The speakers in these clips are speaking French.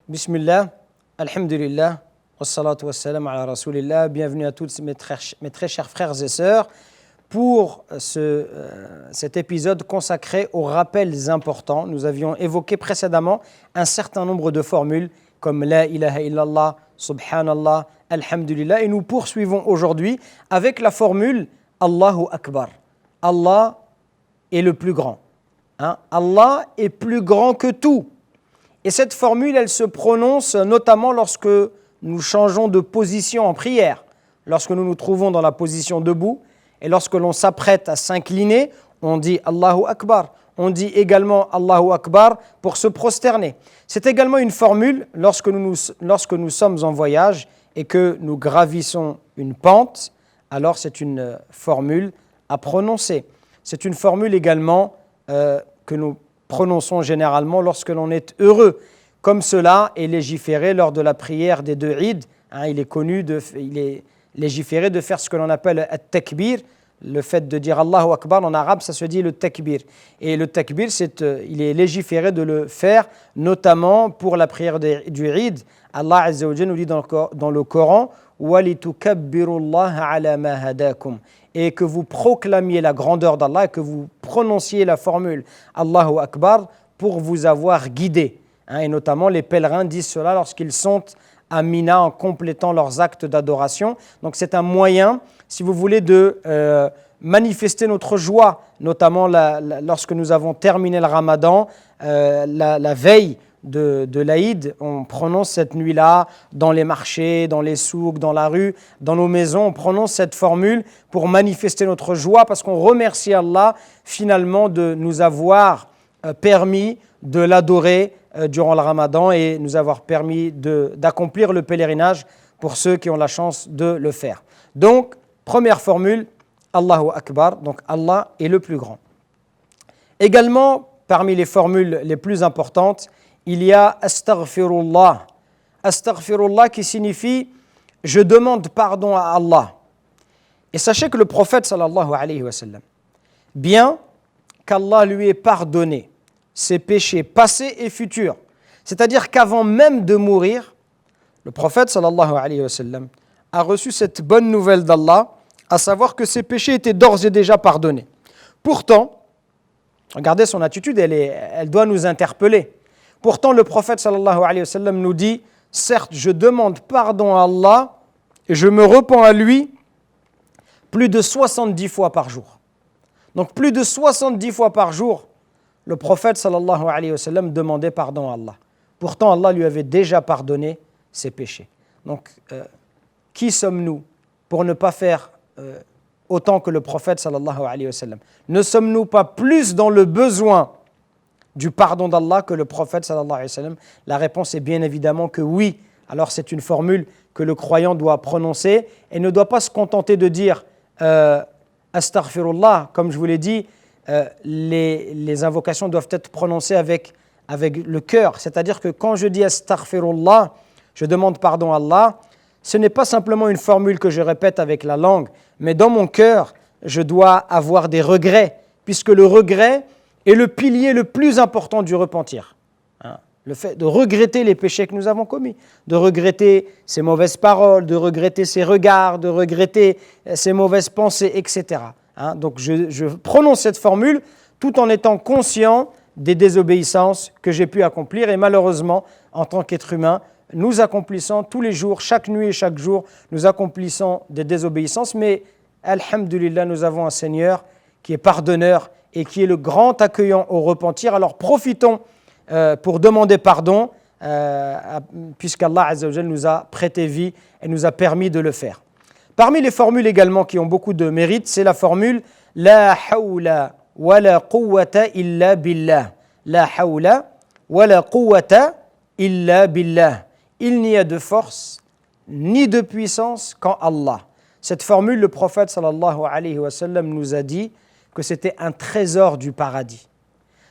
Bismillah, alhamdulillah, wassalatu wassalam ala rasulillah. Bienvenue à tous mes très chers frères et sœurs pour cet épisode consacré aux rappels importants. Nous avions évoqué précédemment un certain nombre de formules comme La ilaha illallah, Subhanallah, Alhamdulillah. Et nous poursuivons aujourd'hui avec la formule Allahu Akbar. Allah est le plus grand. Allah est plus grand que tout. Et cette formule, elle se prononce notamment lorsque nous changeons de position en prière, lorsque nous nous trouvons dans la position debout et lorsque l'on s'apprête à s'incliner, on dit Allahu Akbar. On dit également Allahu Akbar pour se prosterner. C'est également une formule lorsque nous sommes en voyage et que nous gravissons une pente, alors c'est une formule à prononcer. C'est une formule également que nous prononçons généralement lorsque l'on est heureux. Comme cela est légiféré lors de la prière des deux Eid. Il est légiféré de faire ce que l'on appelle le takbir. Le fait de dire Allahu Akbar en arabe, ça se dit le takbir. Et le takbir, il est légiféré de le faire, notamment pour la prière du Eid. Allah Azza wa Jalla nous dit dans le Coran وَلِتُكَبِّرُوا اللَّهَ عَلَى مَا هَدَاكُمْ, et que vous proclamiez la grandeur d'Allah et que vous prononciez la formule Allahu Akbar pour vous avoir guidé. Et notamment les pèlerins disent cela lorsqu'ils sont à Mina en complétant leurs actes d'adoration. Donc c'est un moyen, si vous voulez, de manifester notre joie, notamment lorsque nous avons terminé le Ramadan, la veille de l'Aïd, on prononce cette nuit-là dans les marchés, dans les souks, dans la rue, dans nos maisons, on prononce cette formule pour manifester notre joie parce qu'on remercie Allah finalement de nous avoir permis de l'adorer durant le Ramadan et nous avoir permis d'accomplir le pèlerinage pour ceux qui ont la chance de le faire. Donc, première formule, Allahu Akbar, donc Allah est le plus grand. Également, parmi les formules les plus importantes, il y a Astaghfirullah. Astaghfirullah qui signifie « je demande pardon à Allah ». Et sachez que le prophète sallallahu alayhi wa sallam, bien qu'Allah lui ait pardonné ses péchés passés et futurs, c'est-à-dire qu'avant même de mourir, le prophète sallallahu alayhi wa sallam a reçu cette bonne nouvelle d'Allah, à savoir que ses péchés étaient d'ores et déjà pardonnés. Pourtant, regardez son attitude, elle doit nous interpeller. Pourtant, le prophète sallallahu alayhi wa sallam nous dit « Certes, je demande pardon à Allah et je me repens à lui plus de 70 fois par jour. » Donc plus de 70 fois par jour, le prophète sallallahu alayhi wa sallam demandait pardon à Allah. Pourtant, Allah lui avait déjà pardonné ses péchés. Donc, qui sommes-nous pour ne pas faire autant que le prophète sallallahu alayhi wa sallam? Ne sommes-nous pas plus dans le besoin du pardon d'Allah que le prophète sallallahu alayhi wa sallam? La réponse est bien évidemment que oui. Alors c'est une formule que le croyant doit prononcer et ne doit pas se contenter de dire Astaghfirullah. Comme je vous l'ai dit, les invocations doivent être prononcées avec le cœur. C'est-à-dire que quand je dis Astaghfirullah, je demande pardon à Allah, ce n'est pas simplement une formule que je répète avec la langue, mais dans mon cœur, je dois avoir des regrets, puisque le regret est le pilier le plus important du repentir. Le fait de regretter les péchés que nous avons commis, de regretter ces mauvaises paroles, de regretter ces regards, de regretter ces mauvaises pensées, etc. Donc je prononce cette formule tout en étant conscient des désobéissances que j'ai pu accomplir. Et malheureusement, en tant qu'être humain, nous accomplissons tous les jours, chaque nuit et chaque jour, nous accomplissons des désobéissances. Mais, alhamdulillah, nous avons un Seigneur qui est pardonneur et qui est le grand accueillant au repentir. Alors profitons pour demander pardon, puisqu'Allah Azza wa Jalla nous a prêté vie et nous a permis de le faire. Parmi les formules également qui ont beaucoup de mérite, c'est la formule « La hawla wa la quwwata illa billah ». « La hawla wa la quwwata illa billah ». Il n'y a de force ni de puissance qu'en Allah. Cette formule, le prophète sallallahu alayhi wa sallam nous a dit que c'était un trésor du paradis.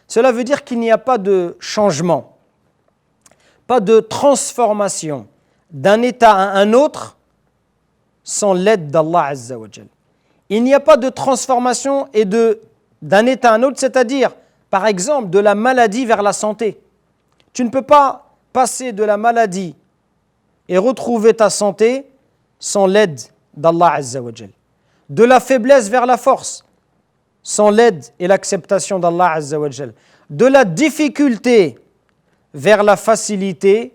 Cela veut dire qu'il n'y a pas de changement, pas de transformation d'un état à un autre sans l'aide d'Allah Azza wa Jal. Il n'y a pas de transformation d'un état à un autre, c'est-à-dire, par exemple, de la maladie vers la santé. Tu ne peux pas passer de la maladie et retrouver ta santé sans l'aide d'Allah Azza wa Jal. De la faiblesse vers la force, sans l'aide et l'acceptation d'Allah Azza wa Jal. De la difficulté vers la facilité,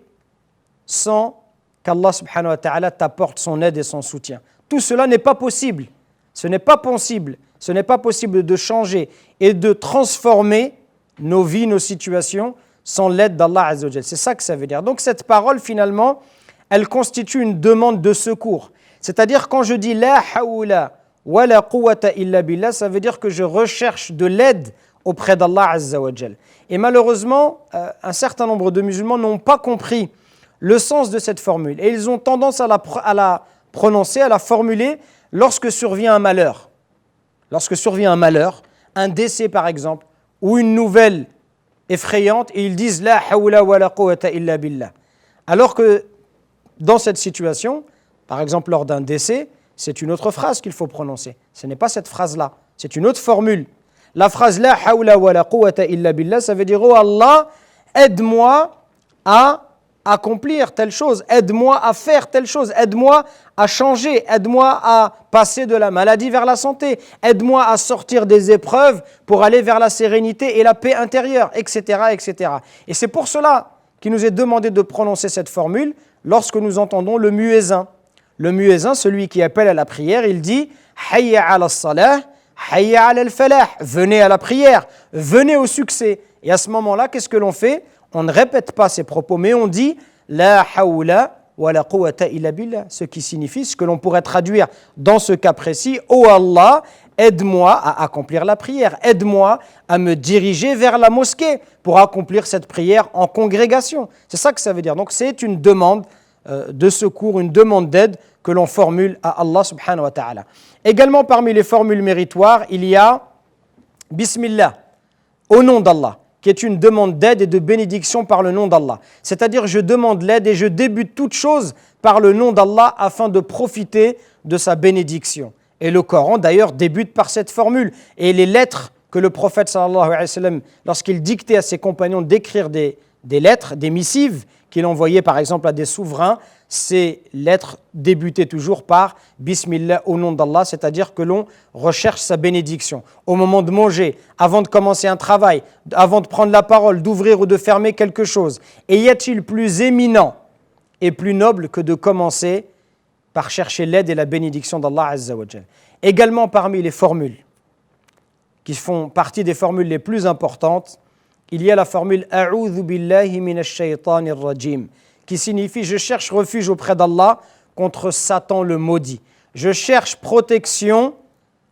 sans qu'Allah subhanahu wa ta'ala t'apporte son aide et son soutien. Tout cela n'est pas possible. Ce n'est pas possible. Ce n'est pas possible de changer et de transformer nos vies, nos situations, sans l'aide d'Allah Azza wa Jal. C'est ça que ça veut dire. Donc cette parole, finalement, elle constitue une demande de secours. C'est-à-dire quand je dis « La hawla wa la quwwata illa billah », ça veut dire que je recherche de l'aide auprès d'Allah Azza wa Jal. Et malheureusement, un certain nombre de musulmans n'ont pas compris le sens de cette formule. Et ils ont tendance à la prononcer, à la formuler lorsque survient un malheur. Lorsque survient un malheur, un décès par exemple, ou une nouvelle effrayante, et ils disent « La hawla wa la quwwata illa billah ». Alors que dans cette situation, par exemple lors d'un décès, c'est une autre phrase qu'il faut prononcer. Ce n'est pas cette phrase-là, c'est une autre formule. La phrase « La hawla wa la quwwata illa billah », ça veut dire « Oh Allah, aide-moi à accomplir telle chose, aide-moi à faire telle chose, aide-moi à changer, aide-moi à passer de la maladie vers la santé, aide-moi à sortir des épreuves pour aller vers la sérénité et la paix intérieure, etc. etc. » Et c'est pour cela qu'il nous est demandé de prononcer cette formule lorsque nous entendons le muezzin. Le muezzin, celui qui appelle à la prière, il dit « Hayya ala salah, hayya ala al-falah » venez à la prière, venez au succès. Et à ce moment-là, qu'est-ce que l'on fait? On ne répète pas ces propos, mais on dit « La hawla wa la quwwata illa billah », ce qui signifie ce que l'on pourrait traduire dans ce cas précis « Oh Allah, aide-moi à accomplir la prière, aide-moi à me diriger vers la mosquée pour accomplir cette prière en congrégation ». C'est ça que ça veut dire. Donc c'est une demande de secours, une demande d'aide que l'on formule à Allah subhanahu wa ta'ala. Également parmi les formules méritoires, il y a « Bismillah », au nom d'Allah, qui est une demande d'aide et de bénédiction par le nom d'Allah. C'est-à-dire, je demande l'aide et je débute toute chose par le nom d'Allah afin de profiter de sa bénédiction. Et le Coran, d'ailleurs, débute par cette formule. Et les lettres que le prophète, sallallahu alayhi wa sallam, lorsqu'il dictait à ses compagnons d'écrire des lettres, des missives, qu'il envoyait par exemple à des souverains, ces lettres débutaient toujours par « Bismillah » au nom d'Allah, c'est-à-dire que l'on recherche sa bénédiction. Au moment de manger, avant de commencer un travail, avant de prendre la parole, d'ouvrir ou de fermer quelque chose. Et y a-t-il plus éminent et plus noble que de commencer par chercher l'aide et la bénédiction d'Allah Azza wa Jal. Également parmi les formules qui font partie des formules les plus importantes, il y a la formule « A'udhu billahi minash shaytanir rajim » qui signifie « Je cherche refuge auprès d'Allah contre Satan le maudit ». Je cherche protection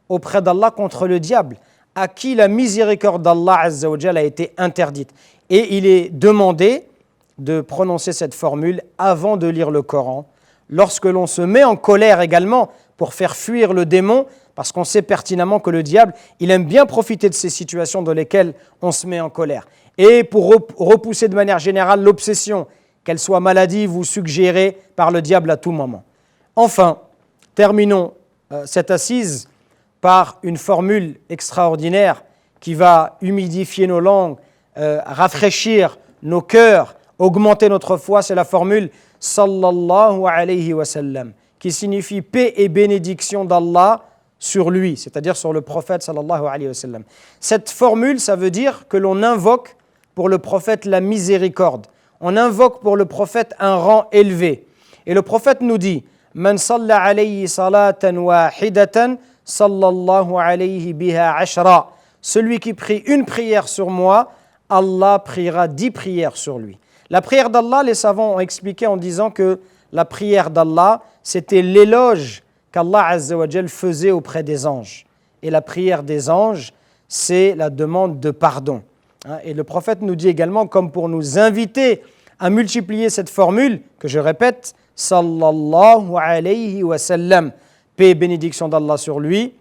auprès d'Allah contre le diable, à qui la miséricorde d'Allah Azza wa Jal a été interdite. Et il est demandé de prononcer cette formule avant de lire le Coran, lorsque l'on se met en colère également pour faire fuir le démon, parce qu'on sait pertinemment que le diable, il aime bien profiter de ces situations dans lesquelles on se met en colère. Et pour repousser de manière générale l'obsession, qu'elle soit maladive ou suggérée par le diable à tout moment. Enfin, terminons cette assise par une formule extraordinaire qui va humidifier nos langues, rafraîchir nos cœurs, augmenter notre foi, c'est la formule « Sallallahu alayhi wa sallam » qui signifie paix et bénédiction d'Allah sur lui, c'est-à-dire sur le prophète sallallahu alayhi wa sallam. Cette formule, ça veut dire que l'on invoque pour le prophète la miséricorde. On invoque pour le prophète un rang élevé. Et le prophète nous dit « Man salla alayhi salatan wahidatan, sallallahu alayhi biha ashra » Celui qui prie une prière sur moi, Allah priera 10 prières sur lui. La prière d'Allah, les savants ont expliqué en disant que la prière d'Allah, c'était l'éloge qu'Allah Azza wa Jal faisait auprès des anges. Et la prière des anges, c'est la demande de pardon. Et le prophète nous dit également, comme pour nous inviter à multiplier cette formule, que je répète, sallallahu alayhi wa sallam, paix et bénédiction d'Allah sur lui.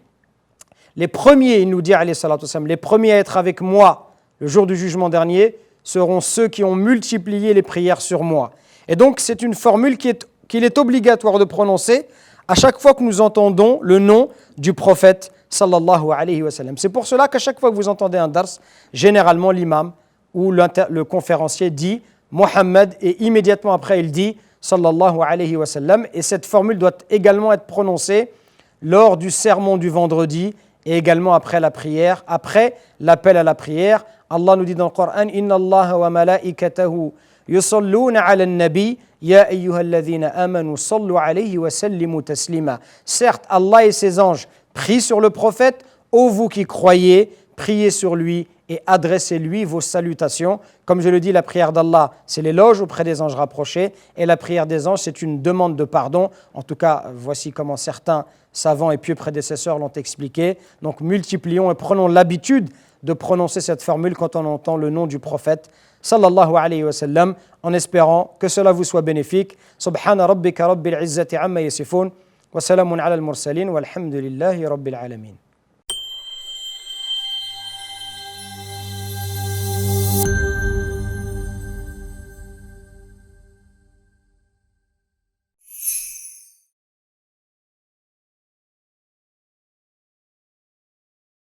Les premiers, il nous dit alayhi salatu wa sallam, les premiers à être avec moi le jour du jugement dernier seront ceux qui ont multiplié les prières sur moi. Et donc c'est une formule qu'il est obligatoire de prononcer à chaque fois que nous entendons le nom du prophète sallallahu alayhi wa sallam. C'est pour cela qu'à chaque fois que vous entendez un dars, généralement l'imam ou le conférencier dit Mohammed, et immédiatement après il dit sallallahu alayhi wa sallam. Et cette formule doit également être prononcée lors du sermon du vendredi et également après la prière, après l'appel à la prière. Allah nous dit dans le Coran Inna Allah wa malaikatahu yusalluna ala nabi ya ayyuhalladhina amanu sallu alayhi wa sallimu taslima. Certes, Allah et ses anges prient sur le prophète, ô vous qui croyez, priez sur lui et adressez-lui vos salutations. Comme je le dis, la prière d'Allah, c'est l'éloge auprès des anges rapprochés, et la prière des anges, c'est une demande de pardon. En tout cas, voici comment certains savants et pieux prédécesseurs l'ont expliqué. Donc multiplions et prenons l'habitude de prononcer cette formule quand on entend le nom du prophète, sallallahu alayhi wa sallam, en espérant que cela vous soit bénéfique. Subhana rabbika rabbil izzati amma yasifun, wa salamun ala al-mursalin, walhamdulillahi rabbil alamin.